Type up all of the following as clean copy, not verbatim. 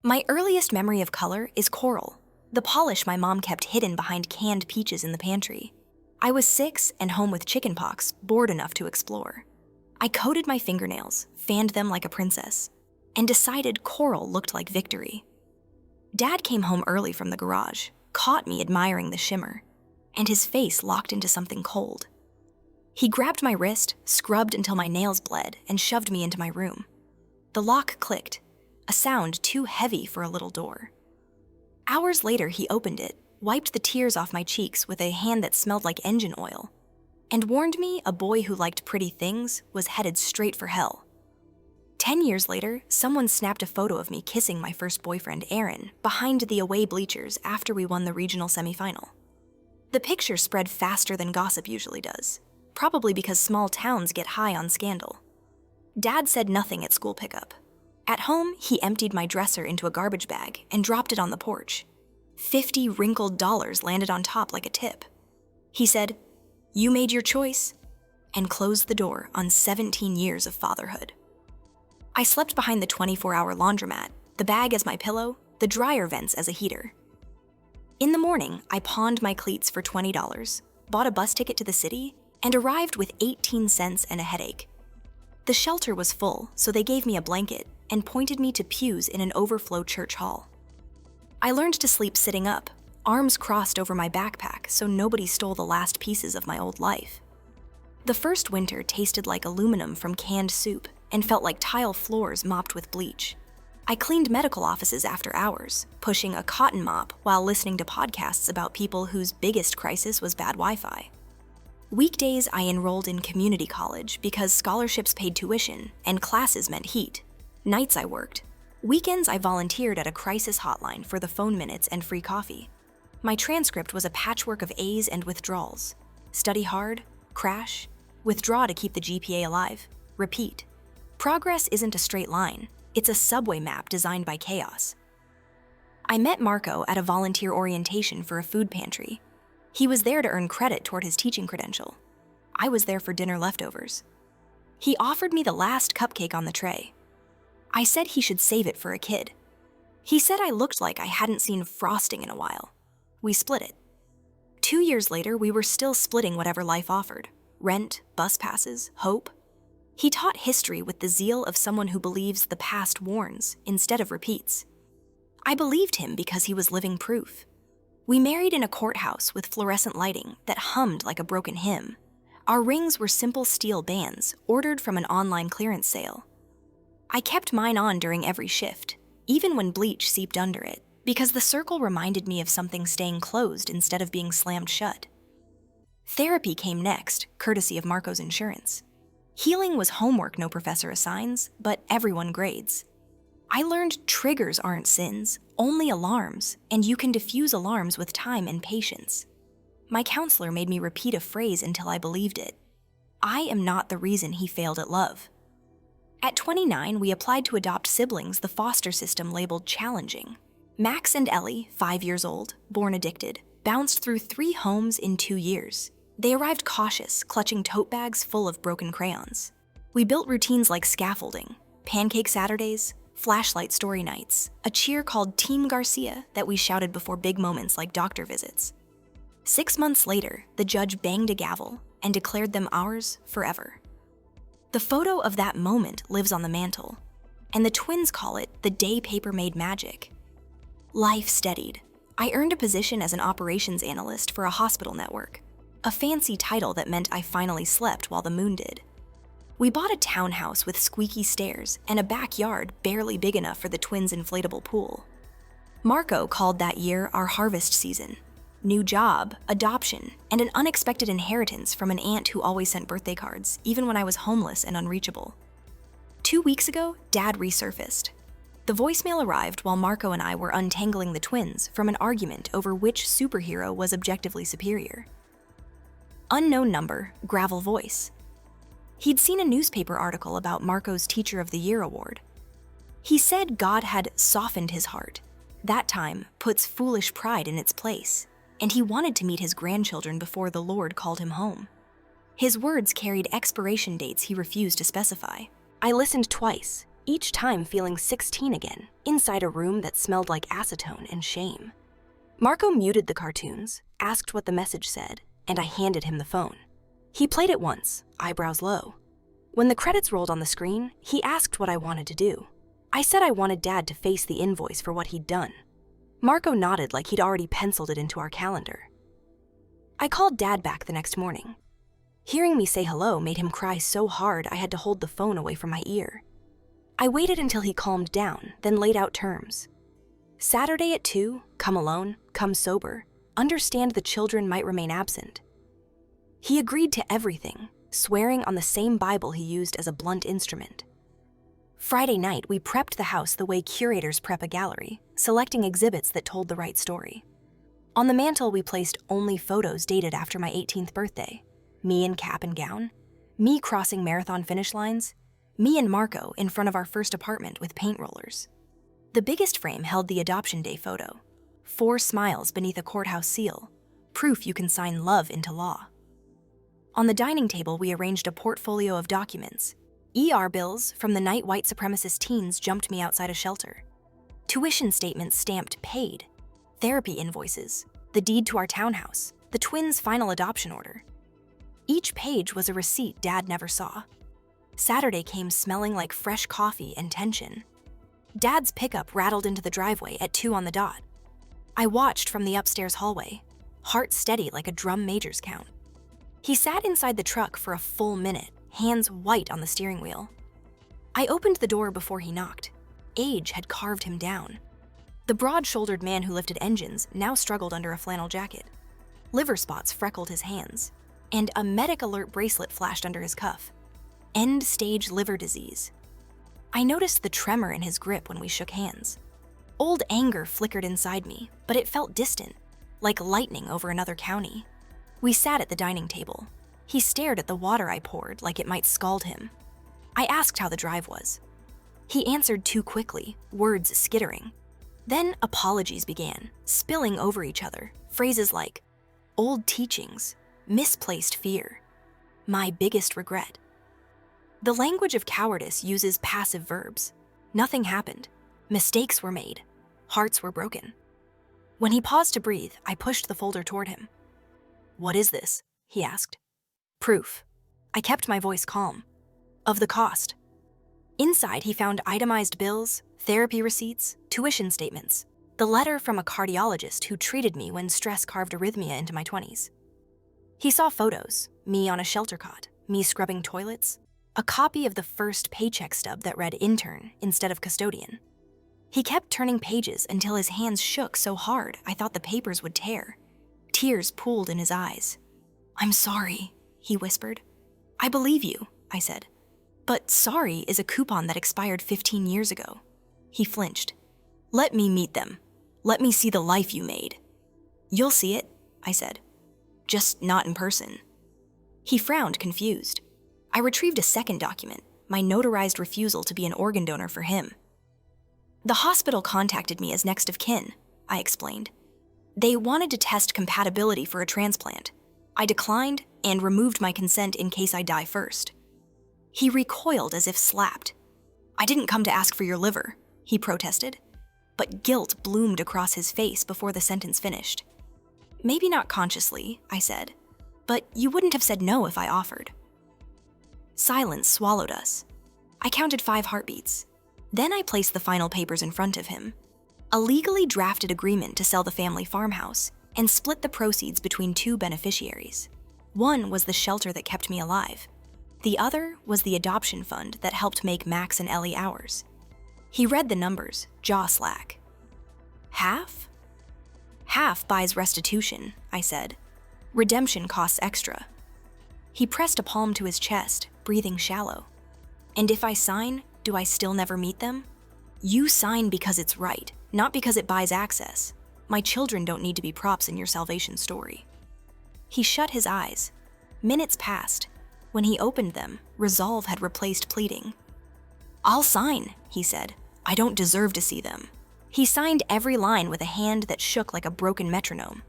My earliest memory of color is coral, the polish my mom kept hidden behind canned peaches in the pantry. I was 6 and home with chickenpox, bored enough to explore. I coated my fingernails, fanned them like a princess, and decided coral looked like victory. Dad came home early from the garage, caught me admiring the shimmer, and his face locked into something cold. He grabbed my wrist, scrubbed until my nails bled, and shoved me into my room. The lock clicked, a sound too heavy for a little door. Hours later, he opened it, wiped the tears off my cheeks with a hand that smelled like engine oil, and warned me a boy who liked pretty things was headed straight for hell. 10 years later, someone snapped a photo of me kissing my first boyfriend, Aaron, behind the away bleachers after we won the regional semifinal. The picture spread faster than gossip usually does, probably because small towns get high on scandal. Dad said nothing at school pickup. At home, he emptied my dresser into a garbage bag and dropped it on the porch. 50 wrinkled dollars landed on top like a tip. He said, "You made your choice," and closed the door on 17 years of fatherhood. I slept behind the 24-hour laundromat, the bag as my pillow, the dryer vents as a heater. In the morning, I pawned my cleats for $20, bought a bus ticket to the city, and arrived with 18 cents and a headache. The shelter was full, so they gave me a blanket and pointed me to pews in an overflow church hall. I learned to sleep sitting up, arms crossed over my backpack so nobody stole the last pieces of my old life. The first winter tasted like aluminum from canned soup and felt like tile floors mopped with bleach. I cleaned medical offices after hours, pushing a cotton mop while listening to podcasts about people whose biggest crisis was bad Wi-Fi. Weekdays, I enrolled in community college because scholarships paid tuition and classes meant heat. Nights, I worked. Weekends, I volunteered at a crisis hotline for the phone minutes and free coffee. My transcript was a patchwork of A's and withdrawals. Study hard, crash, withdraw to keep the GPA alive, repeat. Progress isn't a straight line. It's a subway map designed by chaos. I met Marco at a volunteer orientation for a food pantry. He was there to earn credit toward his teaching credential. I was there for dinner leftovers. He offered me the last cupcake on the tray. I said he should save it for a kid. He said I looked like I hadn't seen frosting in a while. We split it. 2 years later, we were still splitting whatever life offered. Rent, bus passes, hope. He taught history with the zeal of someone who believes the past warns instead of repeats. I believed him because he was living proof. We married in a courthouse with fluorescent lighting that hummed like a broken hymn. Our rings were simple steel bands ordered from an online clearance sale. I kept mine on during every shift, even when bleach seeped under it, because the circle reminded me of something staying closed instead of being slammed shut. Therapy came next, courtesy of Marco's insurance. Healing was homework no professor assigns, but everyone grades. I learned triggers aren't sins, only alarms, and you can diffuse alarms with time and patience. My counselor made me repeat a phrase until I believed it. I am not the reason he failed at love. At 29, we applied to adopt siblings the foster system labeled challenging. Max and Ellie, 5 years old, born addicted, bounced through 3 homes in 2 years. They arrived cautious, clutching tote bags full of broken crayons. We built routines like scaffolding, pancake Saturdays, flashlight story nights, a cheer called Team Garcia that we shouted before big moments like doctor visits. 6 months later, the judge banged a gavel and declared them ours forever. The photo of that moment lives on the mantle, and the twins call it the day paper made magic. Life steadied. I earned a position as an operations analyst for a hospital network, a fancy title that meant I finally slept while the moon did. We bought a townhouse with squeaky stairs and a backyard barely big enough for the twins' inflatable pool. Marco called that year our harvest season. New job, adoption, and an unexpected inheritance from an aunt who always sent birthday cards, even when I was homeless and unreachable. 2 weeks ago, Dad resurfaced. The voicemail arrived while Marco and I were untangling the twins from an argument over which superhero was objectively superior. Unknown number, gravel voice. He'd seen a newspaper article about Marco's Teacher of the Year award. He said God had softened his heart. That time puts foolish pride in its place, and he wanted to meet his grandchildren before the Lord called him home. His words carried expiration dates he refused to specify. I listened twice, each time feeling 16 again, inside a room that smelled like acetone and shame. Marco muted the cartoons, asked what the message said, and I handed him the phone. He played it once, eyebrows low. When the credits rolled on the screen, he asked what I wanted to do. I said I wanted Dad to face the invoice for what he'd done. Marco nodded like he'd already penciled it into our calendar. I called Dad back the next morning. Hearing me say hello made him cry so hard I had to hold the phone away from my ear. I waited until he calmed down, then laid out terms. Saturday at 2, come alone, come sober, understand the children might remain absent. He agreed to everything, swearing on the same Bible he used as a blunt instrument. Friday night, we prepped the house the way curators prep a gallery, selecting exhibits that told the right story. On the mantle, we placed only photos dated after my 18th birthday. Me in cap and gown, me crossing marathon finish lines, me and Marco in front of our first apartment with paint rollers. The biggest frame held the adoption day photo, 4 smiles beneath a courthouse seal, proof you can sign love into law. On the dining table, we arranged a portfolio of documents. ER bills from the night white supremacist teens jumped me outside a shelter. Tuition statements stamped paid. Therapy invoices, the deed to our townhouse, the twins' final adoption order. Each page was a receipt Dad never saw. Saturday came smelling like fresh coffee and tension. Dad's pickup rattled into the driveway at 2 on the dot. I watched from the upstairs hallway, heart steady like a drum major's count. He sat inside the truck for a full minute, hands white on the steering wheel. I opened the door before he knocked. Age had carved him down. The broad-shouldered man who lifted engines now struggled under a flannel jacket. Liver spots freckled his hands, and a medic alert bracelet flashed under his cuff. End-stage liver disease. I noticed the tremor in his grip when we shook hands. Old anger flickered inside me, but it felt distant, like lightning over another county. We sat at the dining table. He stared at the water I poured like it might scald him. I asked how the drive was. He answered too quickly, words skittering. Then apologies began, spilling over each other, phrases like, old teachings, misplaced fear, my biggest regret. The language of cowardice uses passive verbs. Nothing happened. Mistakes were made. Hearts were broken. When he paused to breathe, I pushed the folder toward him. "What is this?" he asked. "Proof." I kept my voice calm. "Of the cost." Inside, he found itemized bills, therapy receipts, tuition statements, the letter from a cardiologist who treated me when stress carved arrhythmia into my 20s. He saw photos, me on a shelter cot, me scrubbing toilets, a copy of the first paycheck stub that read intern instead of custodian. He kept turning pages until his hands shook so hard I thought the papers would tear. Tears pooled in his eyes. "I'm sorry," he whispered. "I believe you," I said. "But sorry is a coupon that expired 15 years ago." He flinched. "Let me meet them. Let me see the life you made." "You'll see it," I said. "Just not in person." He frowned, confused. I retrieved a second document, my notarized refusal to be an organ donor for him. "The hospital contacted me as next of kin," I explained. "They wanted to test compatibility for a transplant. I declined and removed my consent in case I die first." He recoiled as if slapped. "I didn't come to ask for your liver," he protested, but guilt bloomed across his face before the sentence finished. "Maybe not consciously," I said, "but you wouldn't have said no if I offered." Silence swallowed us. I counted 5 heartbeats. Then I placed the final papers in front of him. A legally drafted agreement to sell the family farmhouse and split the proceeds between 2 beneficiaries. One was the shelter that kept me alive. The other was the adoption fund that helped make Max and Ellie ours. He read the numbers, jaw slack. "Half?" "Half buys restitution," I said. "Redemption costs extra." He pressed a palm to his chest, breathing shallow. "And if I sign, do I still never meet them?" "You sign because it's right, not because it buys access. My children don't need to be props in your salvation story." He shut his eyes. Minutes passed. When he opened them, resolve had replaced pleading. "I'll sign," he said. "I don't deserve to see them." He signed every line with a hand that shook like a broken metronome.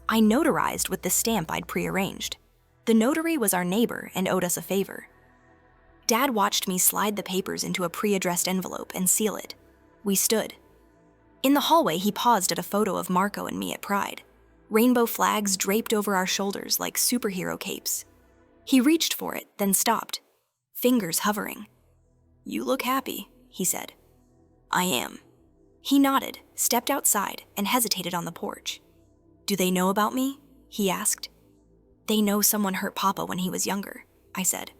I notarized with the stamp I'd prearranged. The notary was our neighbor and owed us a favor. Dad watched me slide the papers into a pre-addressed envelope and seal it. We stood. In the hallway, he paused at a photo of Marco and me at Pride. Rainbow flags draped over our shoulders like superhero capes. He reached for it, then stopped, fingers hovering. "You look happy," he said. "I am." He nodded, stepped outside, and hesitated on the porch. "Do they know about me?" he asked. "They know someone hurt Papa when he was younger," I said.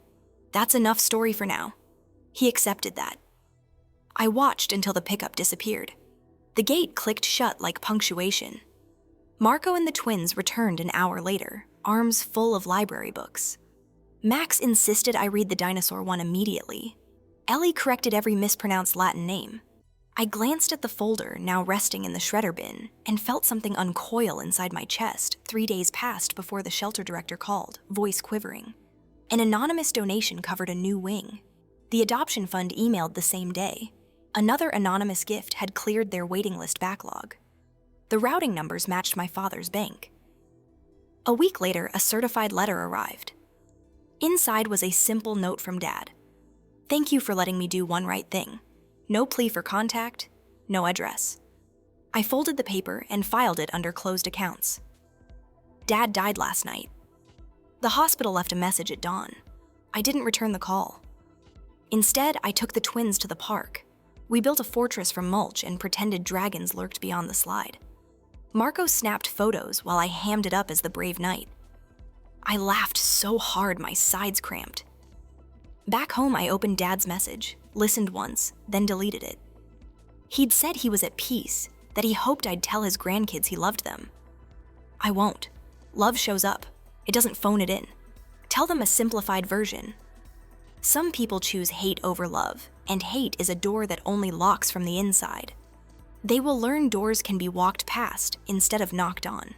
"That's enough story for now." He accepted that. I watched until the pickup disappeared. The gate clicked shut like punctuation. Marco and the twins returned an hour later, arms full of library books. Max insisted I read the dinosaur one immediately. Ellie corrected every mispronounced Latin name. I glanced at the folder, now resting in the shredder bin, and felt something uncoil inside my chest 3 days passed before the shelter director called, voice quivering. An anonymous donation covered a new wing. The adoption fund emailed the same day. Another anonymous gift had cleared their waiting list backlog. The routing numbers matched my father's bank. A week later, a certified letter arrived. Inside was a simple note from Dad. "Thank you for letting me do one right thing. No plea for contact, no address." I folded the paper and filed it under closed accounts. Dad died last night. The hospital left a message at dawn. I didn't return the call. Instead, I took the twins to the park. We built a fortress from mulch and pretended dragons lurked beyond the slide. Marco snapped photos while I hammed it up as the brave knight. I laughed so hard my sides cramped. Back home, I opened Dad's message, listened once, then deleted it. He'd said he was at peace, that he hoped I'd tell his grandkids he loved them. I won't. Love shows up. It doesn't phone it in. Tell them a simplified version. Some people choose hate over love, and hate is a door that only locks from the inside. They will learn doors can be walked past instead of knocked on.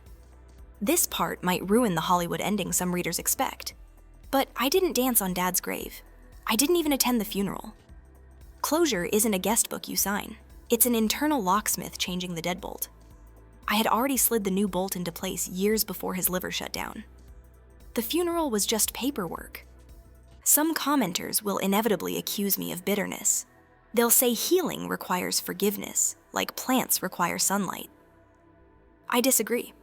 This part might ruin the Hollywood ending some readers expect. But I didn't dance on Dad's grave. I didn't even attend the funeral. Closure isn't a guest book you sign. It's an internal locksmith changing the deadbolt. I had already slid the new bolt into place years before his liver shut down. The funeral was just paperwork. Some commenters will inevitably accuse me of bitterness. They'll say healing requires forgiveness, like plants require sunlight. I disagree.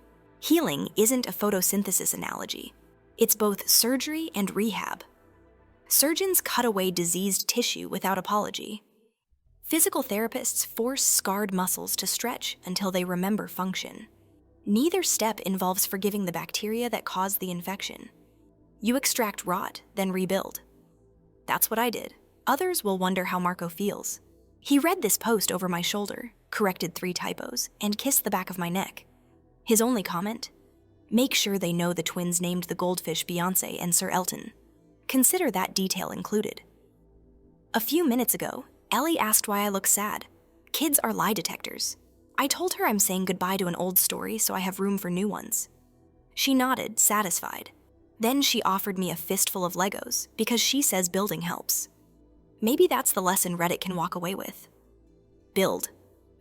Healing isn't a photosynthesis analogy. It's both surgery and rehab. Surgeons cut away diseased tissue without apology. Physical therapists force scarred muscles to stretch until they remember function. Neither step involves forgiving the bacteria that caused the infection. You extract rot, then rebuild. That's what I did. Others will wonder how Marco feels. He read this post over my shoulder, corrected 3 typos, and kissed the back of my neck. His only comment? Make sure they know the twins named the goldfish Beyoncé and Sir Elton. Consider that detail included. A few minutes ago, Ellie asked why I look sad. Kids are lie detectors. I told her I'm saying goodbye to an old story so I have room for new ones. She nodded, satisfied. Then she offered me a fistful of Legos because she says building helps. Maybe that's the lesson Reddit can walk away with. Build.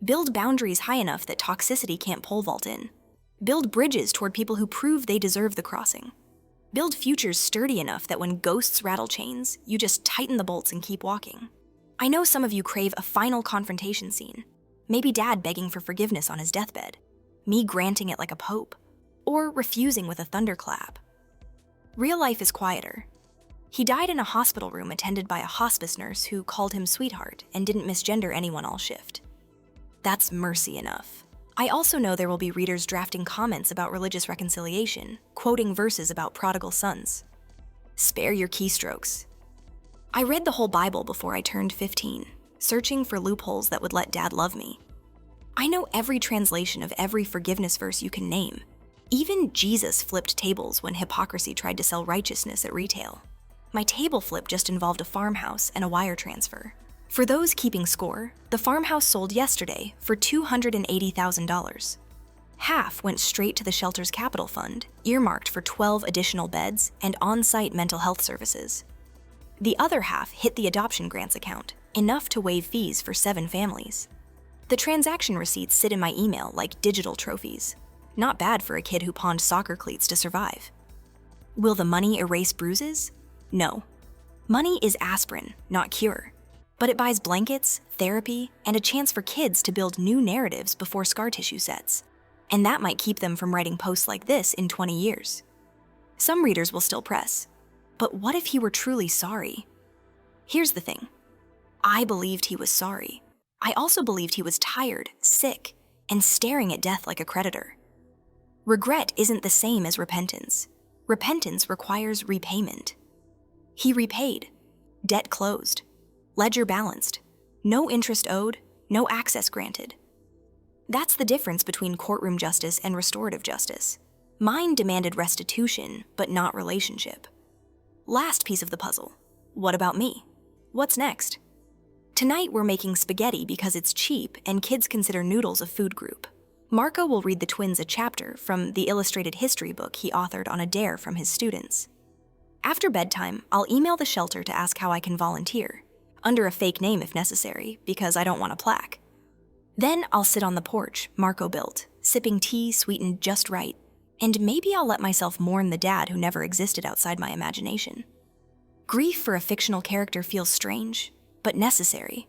Build boundaries high enough that toxicity can't pole vault in. Build bridges toward people who prove they deserve the crossing. Build futures sturdy enough that when ghosts rattle chains, you just tighten the bolts and keep walking. I know some of you crave a final confrontation scene. Maybe Dad begging for forgiveness on his deathbed. Me granting it like a pope. Or refusing with a thunderclap. Real life is quieter. He died in a hospital room attended by a hospice nurse who called him sweetheart and didn't misgender anyone all shift. That's mercy enough. I also know there will be readers drafting comments about religious reconciliation, quoting verses about prodigal sons. Spare your keystrokes. I read the whole Bible before I turned 15, searching for loopholes that would let Dad love me. I know every translation of every forgiveness verse you can name. Even Jesus flipped tables when hypocrisy tried to sell righteousness at retail. My table flip just involved a farmhouse and a wire transfer. For those keeping score, the farmhouse sold yesterday for $280,000. Half went straight to the shelter's capital fund, earmarked for 12 additional beds and on-site mental health services. The other half hit the adoption grants account, enough to waive fees for 7 families. The transaction receipts sit in my email like digital trophies. Not bad for a kid who pawned soccer cleats to survive. Will the money erase bruises? No. Money is aspirin, not cure. But it buys blankets, therapy, and a chance for kids to build new narratives before scar tissue sets. And that might keep them from writing posts like this in 20 years. Some readers will still press. But what if he were truly sorry? Here's the thing. I believed he was sorry. I also believed he was tired, sick, and staring at death like a creditor. Regret isn't the same as repentance. Repentance requires repayment. He repaid. Debt closed. Ledger balanced. No interest owed, no access granted. That's the difference between courtroom justice and restorative justice. Mine demanded restitution, but not relationship. Last piece of the puzzle. What about me? What's next? Tonight we're making spaghetti because it's cheap and kids consider noodles a food group. Marco will read the twins a chapter from the illustrated history book he authored on a dare from his students. After bedtime, I'll email the shelter to ask how I can volunteer, under a fake name if necessary, because I don't want a plaque. Then I'll sit on the porch Marco built, sipping tea sweetened just right, and maybe I'll let myself mourn the dad who never existed outside my imagination. Grief for a fictional character feels strange, but necessary.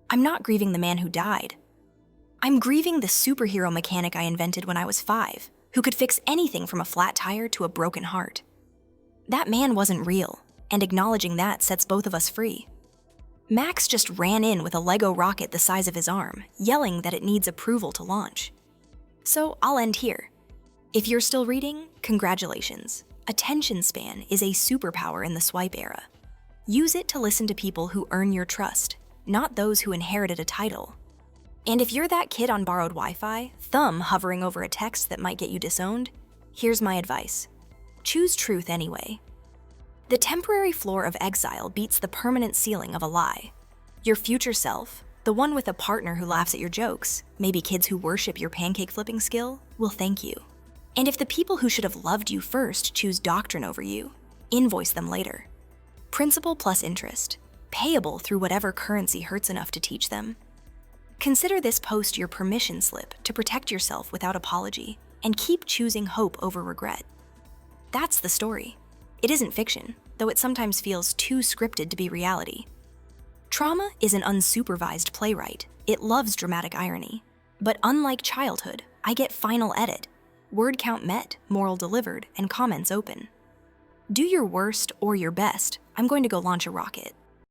I'm not grieving the man who died. I'm grieving the superhero mechanic I invented when I was 5, who could fix anything from a flat tire to a broken heart. That man wasn't real, and acknowledging that sets both of us free. Max just ran in with a Lego rocket the size of his arm, yelling that it needs approval to launch. So I'll end here. If you're still reading, congratulations. Attention span is a superpower in the swipe era. Use it to listen to people who earn your trust, not those who inherited a title. And if you're that kid on borrowed Wi-Fi, thumb hovering over a text that might get you disowned, here's my advice. Choose truth anyway. The temporary floor of exile beats the permanent ceiling of a lie. Your future self, the one with a partner who laughs at your jokes, maybe kids who worship your pancake flipping skill, will thank you. And if the people who should have loved you first choose doctrine over you, invoice them later. Principal plus interest, payable through whatever currency hurts enough to teach them. Consider this post your permission slip to protect yourself without apology, and keep choosing hope over regret. That's the story. It isn't fiction, though it sometimes feels too scripted to be reality. Trauma is an unsupervised playwright. It loves dramatic irony. But unlike childhood, I get final edit, word count met, moral delivered, and comments open. Do your worst or your best. I'm going to go launch a rocket.